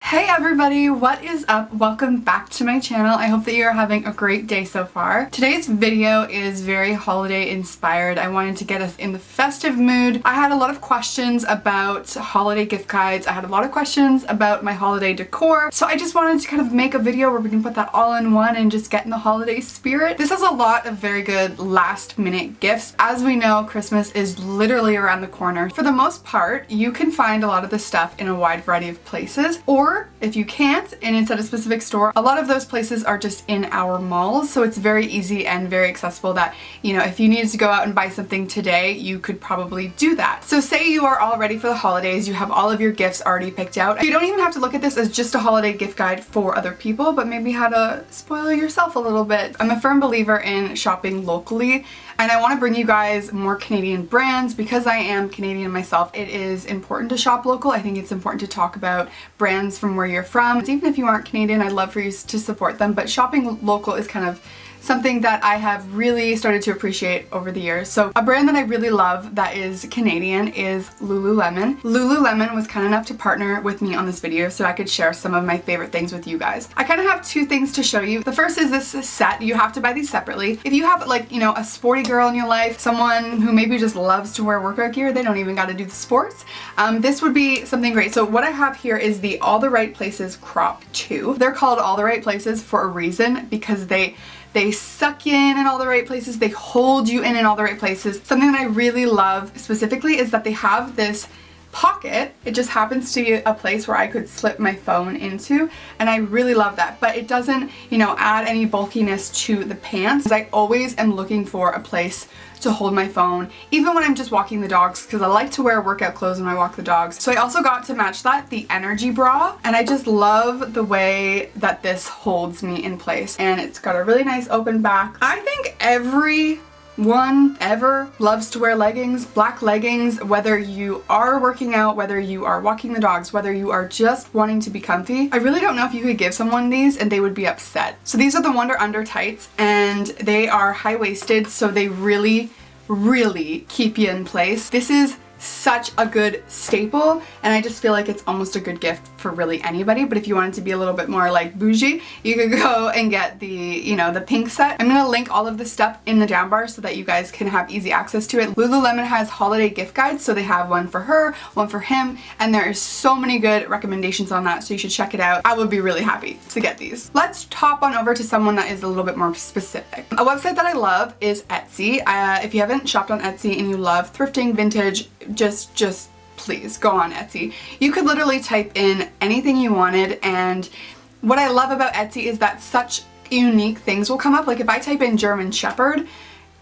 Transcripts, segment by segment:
Hey everybody, what is up? Welcome back to my channel. I hope that you are having a great day so far. Today's video is very holiday inspired. I wanted to get us in the festive mood. I had a lot of questions about holiday gift guides. I had a lot of questions about my holiday decor. So I just wanted to kind of make a video where we can put that all in one and just get in the holiday spirit. This has a lot of very good last minute gifts. As we know, Christmas is literally around the corner. For the most part, you can find a lot of this stuff in a wide variety of places, or if you can't and it's at a specific store, a lot of those places are just in our malls, so it's very easy and very accessible that, you know, if you needed to go out and buy something today, you could probably do that. So say you are all ready for the holidays, you have all of your gifts already picked out. You don't even have to look at this as just a holiday gift guide for other people, but maybe how to spoil yourself a little bit. I'm a firm believer in shopping locally, and I want to bring you guys more Canadian brands. Because I am Canadian myself, it is important to shop local. I think it's important to talk about brands from where you're from. Even if you aren't Canadian, I'd love for you to support them, but shopping local is kind of something that I have really started to appreciate over the years. So a brand that I really love that is Canadian is Lululemon. Lululemon was kind enough to partner with me on this video so I could share some of my favorite things with you guys. I kind of have two things to show you. The first is this set. You have to buy these separately. If you have, like, you know, a sporty girl in your life, someone who maybe just loves to wear workout gear, they don't even got to do the sports, this would be something great. So what I have here is the All the Right Places Crop 2. They're called All the Right Places for a reason, because they suck you in all the right places. They hold you in all the right places. Something that I really love specifically is that they have this pocket. It just happens to be a place where I could slip my phone into, and I really love that. But it doesn't, you know, add any bulkiness to the pants. I always am looking for a place to hold my phone, even when I'm just walking the dogs, because I like to wear workout clothes when I walk the dogs. So I also got to match that, the energy bra, and I just love the way that this holds me in place. And it's got a really nice open back. I think everyone ever loves to wear leggings, black leggings, whether you are working out, whether you are walking the dogs, whether you are just wanting to be comfy. I really don't know if you could give someone these and they would be upset. So these are the Wonder Under tights, and they are high-waisted, so they really keep you in place. This is such a good staple, and I just feel like it's almost a good gift for really anybody. But if you wanted to be a little bit more like bougie, you could go and get the, you know, the pink set. I'm gonna link all of this stuff in the down bar so that you guys can have easy access to it. Lululemon has holiday gift guides, so they have one for her, one for him, and there is so many good recommendations on that, so you should check it out. I would be really happy to get these. Let's hop on over to someone that is a little bit more specific. A website that I love is Etsy. If you haven't shopped on Etsy and you love thrifting, vintage, just please go on Etsy. You could literally type in anything you wanted, and what I love about Etsy is that such unique things will come up. Like if I type in German Shepherd,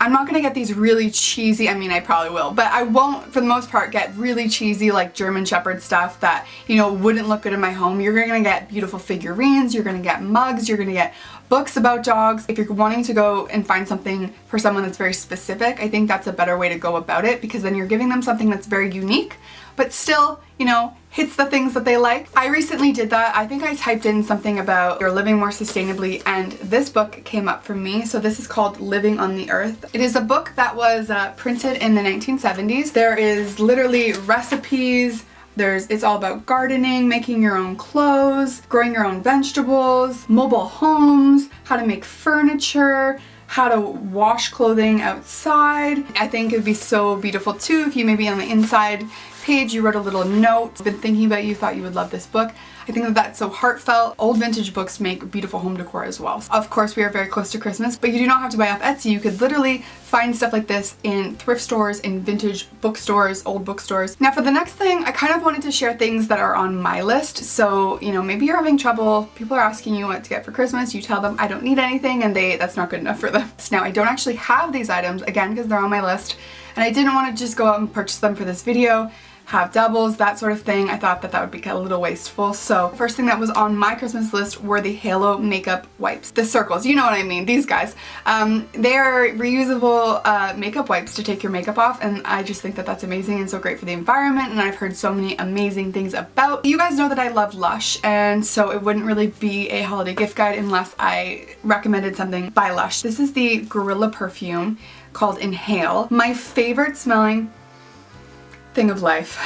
I'm not gonna get these really cheesy, I mean I probably will, but I won't for the most part get really cheesy like German Shepherd stuff that, you know, wouldn't look good in my home. You're gonna get beautiful figurines, you're gonna get mugs, you're gonna get books about dogs. If you're wanting to go and find something for someone that's very specific, I think that's a better way to go about it, because then you're giving them something that's very unique, but still, you know, hits the things that they like. I recently did that. I think I typed in something about you're living more sustainably, and this book came up for me. So this is called Living on the Earth. It is a book that was printed in the 1970s. There is literally recipes. It's all about gardening, making your own clothes, growing your own vegetables, mobile homes, how to make furniture, how to wash clothing outside. I think it'd be so beautiful too if you maybe on the inside page you wrote a little note, been thinking about you, thought you would love this book. I think that that's so heartfelt. Old vintage books make beautiful home decor as well. Of course, we are very close to Christmas, but you do not have to buy off Etsy. You could literally find stuff like this in thrift stores, in vintage bookstores, old bookstores. Now for the next thing, I kind of wanted to share things that are on my list. So, you know, maybe you're having trouble, people are asking you what to get for Christmas, you tell them I don't need anything, and that's not good enough for them. Now I don't actually have these items, again, because they're on my list, and I didn't want to just go out and purchase them for this video, have doubles, that sort of thing. I thought that that would be a little wasteful. So first thing that was on my Christmas list were the Halo makeup wipes. The circles, you know what I mean, these guys. They are reusable makeup wipes to take your makeup off, and I just think that that's amazing and so great for the environment, and I've heard so many amazing things about. You guys know that I love Lush, and so it wouldn't really be a holiday gift guide unless I recommended something by Lush. This is the Gorilla perfume called Inhale. My favorite smelling thing of life.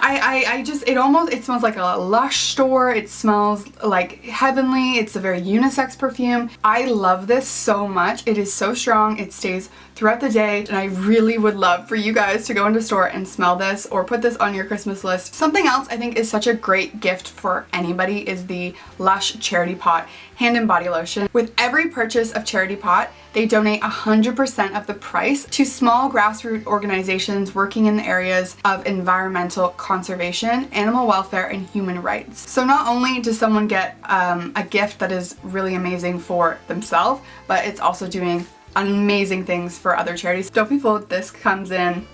It smells like a Lush store. It smells like heavenly. It's a very unisex perfume. I love this so much. It is so strong. It stays throughout the day, and I really would love for you guys to go into a store and smell this or put this on your Christmas list. Something else I think is such a great gift for anybody is the Lush Charity Pot hand and body lotion. With every purchase of Charity Pot, they donate 100% of the price to small grassroots organizations working in the areas of environmental conservation, animal welfare, and human rights. So not only does someone get a gift that is really amazing for themselves, but it's also doing amazing things for other charities. Don't be fooled, this comes in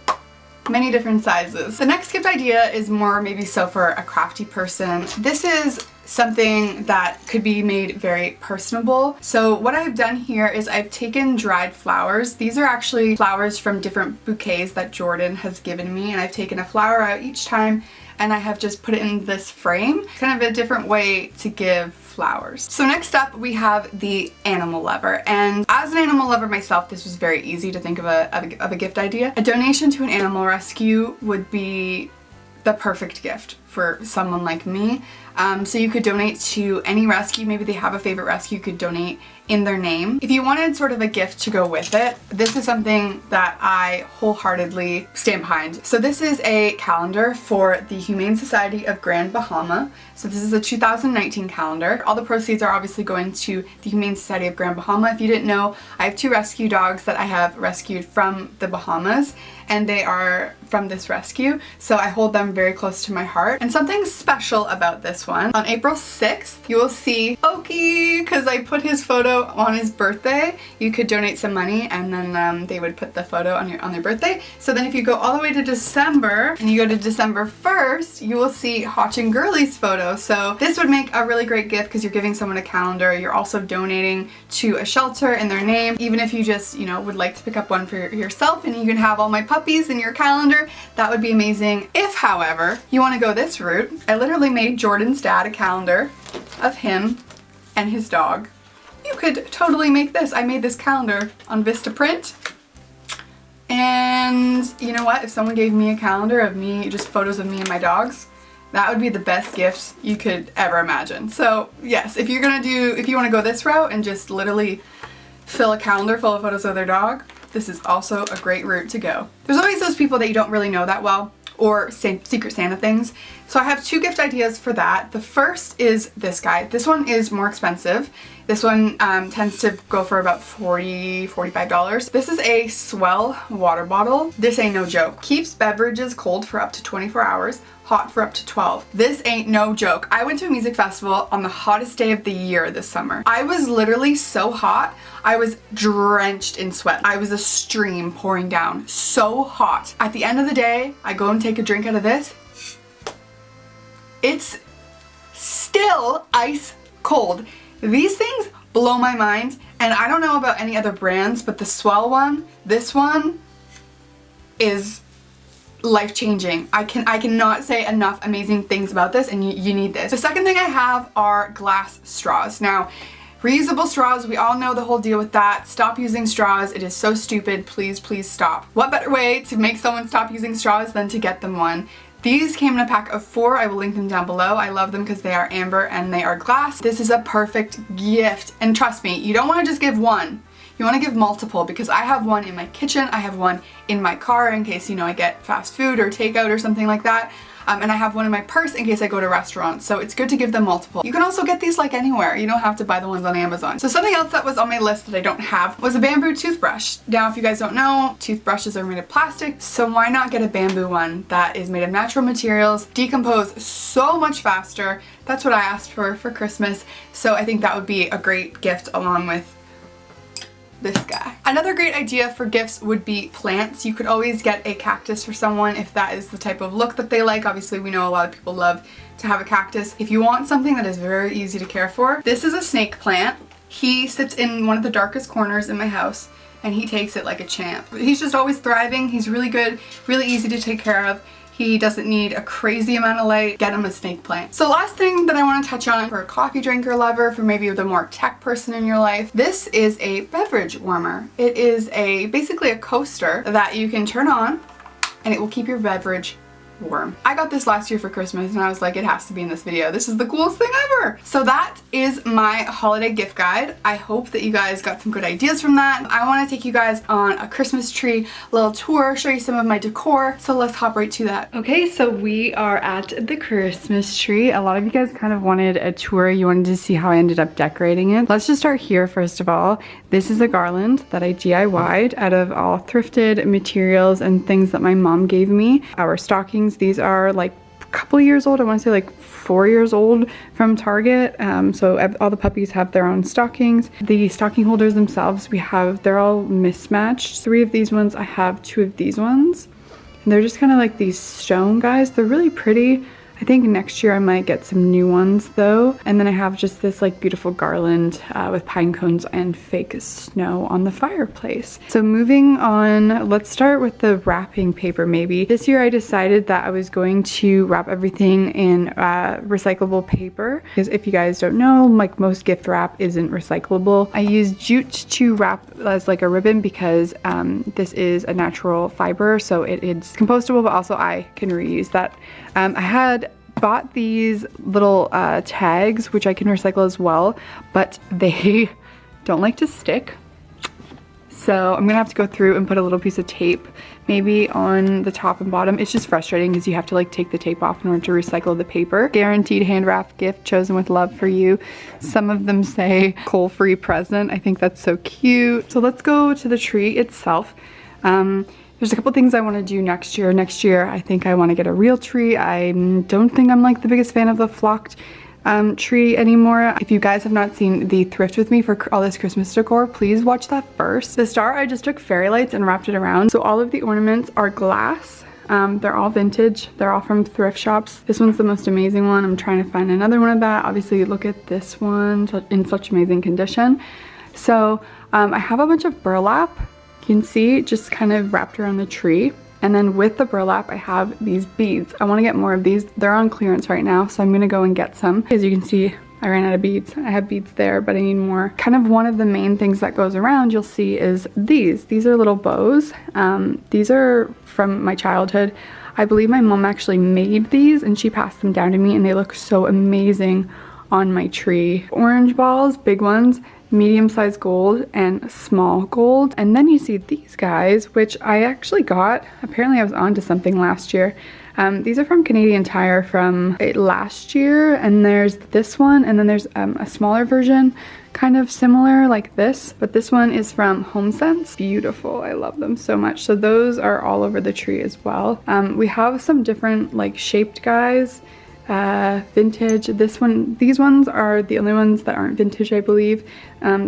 many different sizes. The next gift idea is more maybe so for a crafty person. This is something that could be made very personable. So what I've done here is I've taken dried flowers. These are actually flowers from different bouquets that Jordan has given me, and I've taken a flower out each time and I have just put it in this frame. Kind of a different way to give flowers. So next up we have the animal lover, and as an animal lover myself, this was very easy to think of a gift idea. A donation to an animal rescue would be the perfect gift for someone like me. So you could donate to any rescue. Maybe they have a favorite rescue, you could donate in their name. If you wanted sort of a gift to go with it, this is something that I wholeheartedly stand behind. So this is a calendar for the Humane Society of Grand Bahama. So this is a 2019 calendar. All the proceeds are obviously going to the Humane Society of Grand Bahama. If you didn't know, I have 2 rescue dogs that I have rescued from the Bahamas, and they are from this rescue, so I hold them very close to my heart. And something special about this one, on April 6th, you will see Oki, because I put his photo on his birthday. You could donate some money and then they would put the photo on their birthday. So then if you go all the way to December, and you go to December 1st, you will see Hotch and Girly's photo. So this would make a really great gift because you're giving someone a calendar, you're also donating to a shelter in their name. Even if you just, you know, would like to pick up one for yourself and you can have all my puppies in your calendar, that would be amazing. If, however, you want to go this route, I literally made Jordan's dad a calendar of him and his dog. You could totally make this. I made this calendar on Vistaprint. And you know what? If someone gave me a calendar of me, just photos of me and my dogs, that would be the best gift you could ever imagine. So yes, if you want to go this route and just literally fill a calendar full of photos of their dog, this is also a great route to go. There's always those people that you don't really know that well, or Secret Santa things. So I have 2 gift ideas for that. The first is this guy. This one is more expensive. This one tends to go for about $40, $45. This is a Swell water bottle. This ain't no joke. Keeps beverages cold for up to 24 hours, hot for up to 12. This ain't no joke. I went to a music festival on the hottest day of the year this summer. I was literally so hot, I was drenched in sweat. I was a stream pouring down, so hot. At the end of the day, I go and take a drink out of this. It's still ice cold. These things blow my mind, and I don't know about any other brands, but the Swell one, this one is life-changing. I cannot say enough amazing things about this, and you need this. The second thing I have are glass straws. Now, reusable straws, we all know the whole deal with that. Stop using straws. It is so stupid. Please, please stop. What better way to make someone stop using straws than to get them one? These came in a pack of 4. I will link them down below. I love them because they are amber and they are glass. This is a perfect gift. And trust me, you don't want to just give one. You want to give multiple, because I have one in my kitchen, I have one in my car in case, you know, I get fast food or takeout or something like that. And I have one in my purse in case I go to restaurants. So it's good to give them multiple. You can also get these like anywhere. You don't have to buy the ones on Amazon. So something else that was on my list that I don't have was a bamboo toothbrush. Now, if you guys don't know, toothbrushes are made of plastic, so why not get a bamboo one that is made of natural materials, decompose so much faster. That's what I asked for Christmas. So I think that would be a great gift along with this guy. Another great idea for gifts would be plants. You could always get a cactus for someone if that is the type of look that they like. Obviously, we know a lot of people love to have a cactus. If you want something that is very easy to care for, this is a snake plant. He sits in one of the darkest corners in my house and he takes it like a champ. He's just always thriving. He's really good, really easy to take care of. He doesn't need a crazy amount of light. Get him a snake plant. So last thing that I want to touch on for a coffee drinker lover, for maybe the more tech person in your life, this is a beverage warmer. It is basically a coaster that you can turn on and it will keep your beverage warm. I got this last year for Christmas and I was like, it has to be in this video. This is the coolest thing ever. So that is my holiday gift guide. I hope that you guys got some good ideas from that. I want to take you guys on a Christmas tree little tour, show you some of my decor. So let's hop right to that. Okay, so we are at the Christmas tree. A lot of you guys kind of wanted a tour. You wanted to see how I ended up decorating it. Let's just start here first of all. This is a garland that I DIY'd out of all thrifted materials and things that my mom gave me. Our stockings, these are like a couple years old. I want to say like 4 years old from Target. So all the puppies have their own stockings. The stocking holders themselves, they're all mismatched. 3 of these ones, I have 2 of these ones. And they're just kind of like these stone guys. They're really pretty. I think next year I might get some new ones though. And then I have just this like beautiful garland with pine cones and fake snow on the fireplace. So moving on, let's start with the wrapping paper maybe. This year I decided that I was going to wrap everything in recyclable paper. Because if you guys don't know, like most gift wrap isn't recyclable. I used jute to wrap as like a ribbon because this is a natural fiber, so it's compostable, but also I can reuse that. I had bought these little tags, which I can recycle as well, but they don't like to stick. So I'm gonna have to go through and put a little piece of tape maybe on the top and bottom. It's just frustrating because you have to like take the tape off in order to recycle the paper. Guaranteed hand wrapped gift chosen with love for you. Some of them say coal-free present. I think that's so cute. So let's go to the tree itself. There's a couple things I want to do next year. Next year, I think I want to get a real tree. I don't think I'm like the biggest fan of the flocked tree anymore. If you guys have not seen the Thrift with me for all this Christmas decor, please watch that first. The star, I just took fairy lights and wrapped it around. So all of the ornaments are glass. They're all vintage. They're all from thrift shops. This one's the most amazing one. I'm trying to find another one of that. Obviously, look at this one in such amazing condition. So I have a bunch of burlap. You can see just kind of wrapped around the tree. And then with the burlap, I have these beads. I want to get more of these. They're on clearance right now, so I'm going to go and get some. As you can see, I ran out of beads. I have beads there, but I need more. Kind of one of the main things that goes around, you'll see, is these. These are little bows. These are from my childhood. I believe my mom actually made these and she passed them down to me, and they look so amazing on my tree. Orange balls, big ones, medium-sized gold and small gold. And then you see these guys, which I actually got. Apparently I was onto something last year. These are from Canadian Tire from last year, and there's this one, and then there's a smaller version, kind of similar like this, but this one is from HomeSense. Beautiful. I love them so much. So those are all over the tree as well. We have some different like shaped guys. Vintage. These ones are the only ones that aren't vintage, I believe.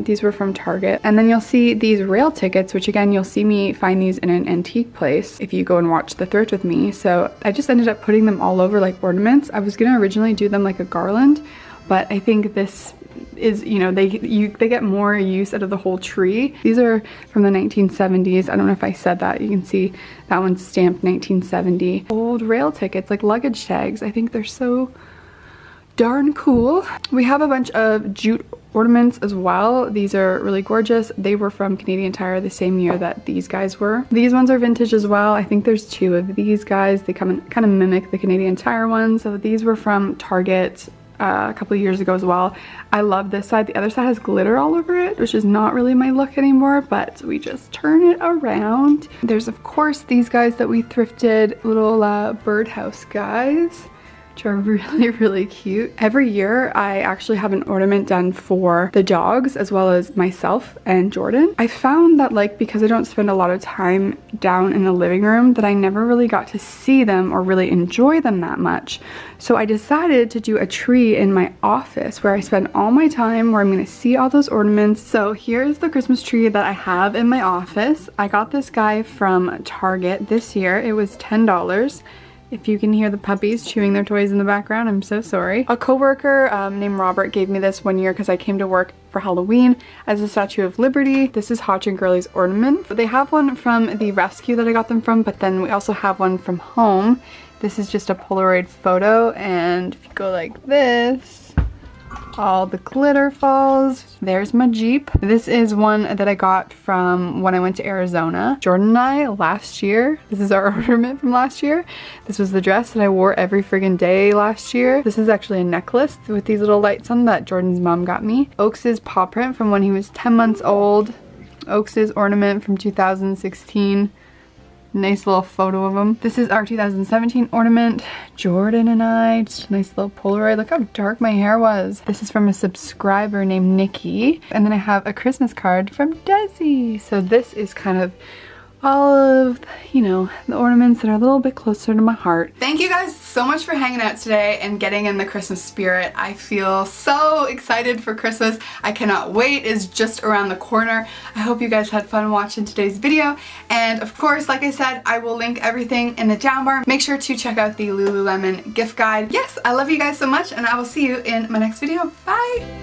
These were from Target. And then you'll see these rail tickets, which again, you'll see me find these in an antique place if you go and watch the Thrift with me. So I just ended up putting them all over like ornaments. I was gonna originally do them like a garland, but I think this is, you know, they get more use out of the whole tree. These are from the 1970s. I don't know if I said that. You can see that one's stamped 1970. Old rail tickets, like luggage tags. I think they're so darn cool. We have a bunch of jute ornaments as well. These are really gorgeous. They were from Canadian Tire the same year that these guys were. These ones are vintage as well. I think there's 2 of these guys. They come and kind of mimic the Canadian Tire ones. So these were from Target a couple of years ago as well. I love this side. The other side has glitter all over it, which is not really my look anymore, but we just turn it around. There's of course these guys that we thrifted, little birdhouse guys, which are really, really cute. Every year I actually have an ornament done for the dogs as well as myself and Jordan. I found that like, because I don't spend a lot of time down in the living room, that I never really got to see them or really enjoy them that much. So I decided to do a tree in my office where I spend all my time, where I'm gonna see all those ornaments. So here's the Christmas tree that I have in my office. I got this guy from Target this year. It was $10. If you can hear the puppies chewing their toys in the background, I'm so sorry. A coworker named Robert gave me this one year because I came to work for Halloween as a Statue of Liberty. This is Hotch and Girly's ornament. They have one from the rescue that I got them from, but then we also have one from home. This is just a Polaroid photo, and if you go like this, All the glitter falls. There's my Jeep. This is one that I got from when I went to Arizona. Jordan and I last year, this is our ornament from last year. This was the dress that I wore every friggin' day last year. This is actually a necklace with these little lights on that Jordan's mom got me. Oaks' paw print from when he was 10 months old. Oaks' ornament from 2016. Nice little photo of him. This is our 2017 ornament. Jordan and I, just a nice little Polaroid. Look how dark my hair was. This is from a subscriber named Nikki. And then I have a Christmas card from Desi. So this is kind of all of, you know, the ornaments that are a little bit closer to my heart. Thank you guys so much for hanging out today and getting in the Christmas spirit. I feel so excited for Christmas. I cannot wait. It's just around the corner. I hope you guys had fun watching today's video. And of course, like I said, I will link everything in the down bar. Make sure to check out the Lululemon gift guide. Yes, I love you guys so much, and I will see you in my next video. Bye!